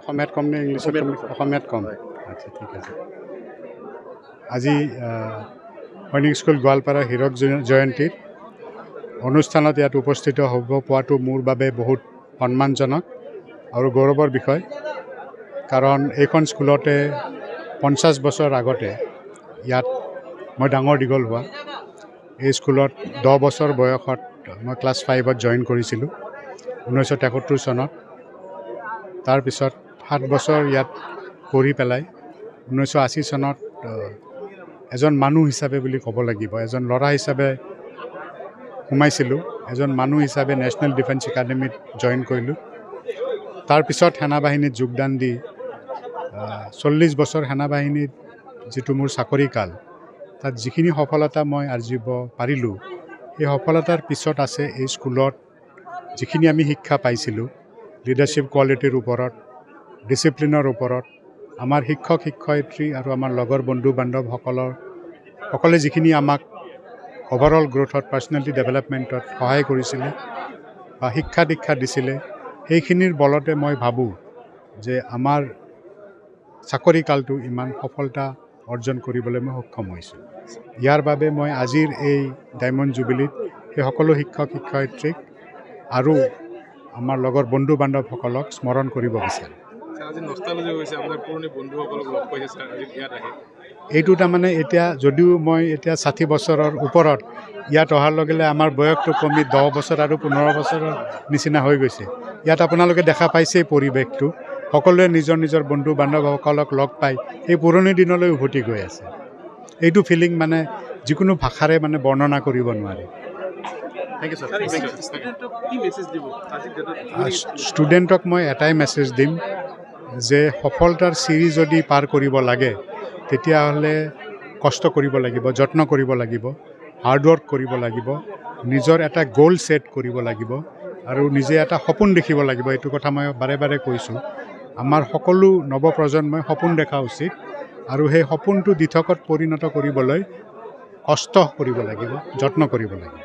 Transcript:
অসমীয়াত কম নে ইংলিছত কম? অসমীয়াত কম। আচ্ছা ঠিক আছে। আজি সৈনিক স্কুল গোৱালপাৰা হীৰক জয়ন্তীৰ অনুষ্ঠানত ইয়াত উপস্থিত হ'ব পোৱাটো মোৰ বাবে বহুত সন্মানজনক আৰু গৌৰৱৰ বিষয়। কাৰণ এইখন স্কুলতে 50 বছৰ আগতে ইয়াত মই ডাঙৰ দীঘল হোৱা। এই স্কুলত 10 বছৰ বয়সত মই ক্লাছ 5ত জইন কৰিছিলোঁ 1973 চনত। তাৰপিছত 7 বছৰ ইয়াত পঢ়ি পেলাই 1980 চনত এজন মানুহ হিচাপে বুলি ক'ব লাগিব, এজন ল'ৰা হিচাপে সোমাইছিলোঁ, এজন মানুহ হিচাপে নেশ্যনেল ডিফেন্স একাডেমীত জইন কৰিলোঁ। তাৰপিছত সেনাবাহিনীত যোগদান দি 40 বছৰ সেনাবাহিনীত যিটো মোৰ চাকৰি কাল, তাত যিখিনি সফলতা মই আৰ্জিব পাৰিলোঁ, সেই সফলতাৰ পিছত আছে এই স্কুলত যিখিনি আমি শিক্ষা পাইছিলোঁ লিডাৰশ্বিপ কোৱালিটিৰ ওপৰত, ডিচিপ্লিনৰ ওপৰত, আমাৰ শিক্ষক শিক্ষয়িত্ৰী আৰু আমাৰ লগৰ বন্ধু বান্ধৱসকলে যিখিনি আমাক অভাৰঅল গ্ৰোথত, পাৰ্চনেলিটি ডেভেলপমেণ্টত সহায় কৰিছিলে বা শিক্ষা দীক্ষা দিছিলে, সেইখিনিৰ বলতে মই ভাবোঁ যে আমাৰ চাকৰি কালটো ইমান সফলতা অৰ্জন কৰিবলৈ মই সক্ষম হৈছোঁ। ইয়াৰ বাবে মই আজিৰ এই ডায়মণ্ড জুবিলিত সেই সকলো শিক্ষক শিক্ষয়িত্ৰীক আৰু আমাৰ লগৰ বন্ধু বান্ধৱসকলক স্মৰণ কৰিব বিচাৰোঁ। এইটো তাৰমানে এতিয়া যদিও মই এতিয়া 60 বছৰৰ ওপৰত, ইয়াত অহাৰ লগে লগে আমাৰ বয়সটো কমি 10 বছৰ আৰু 15 বছৰৰ নিচিনা হৈ গৈছে। ইয়াত আপোনালোকে দেখা পাইছেই পৰিৱেশটো, সকলোৱে নিজৰ নিজৰ বন্ধু বান্ধৱসকলক লগ পাই এই পুৰণি দিনলৈ উভতি গৈ আছে। এইটো ফিলিং মানে যিকোনো ভাষাৰে মানে বৰ্ণনা কৰিব নোৱাৰি। ষ্টুডেণ্টক মই এটাই মেছেজ দিম যে সফলতাৰ চিৰি যদি পাৰ কৰিব লাগে তেতিয়াহ'লে কষ্ট কৰিব লাগিব, যত্ন কৰিব লাগিব, হাৰ্ডৱৰ্ক কৰিব লাগিব, নিজৰ এটা গ'ল ছেট কৰিব লাগিব আৰু নিজে এটা সপোন দেখিব লাগিব। এইটো কথা মই বাৰে বাৰে কৈছোঁ। আমাৰ সকলো নৱপ্ৰজন্মই সপোন দেখা উচিত আৰু সেই সপোনটো দিঠকত পৰিণত কৰিবলৈ কষ্ট কৰিব লাগিব, যত্ন কৰিব লাগিব।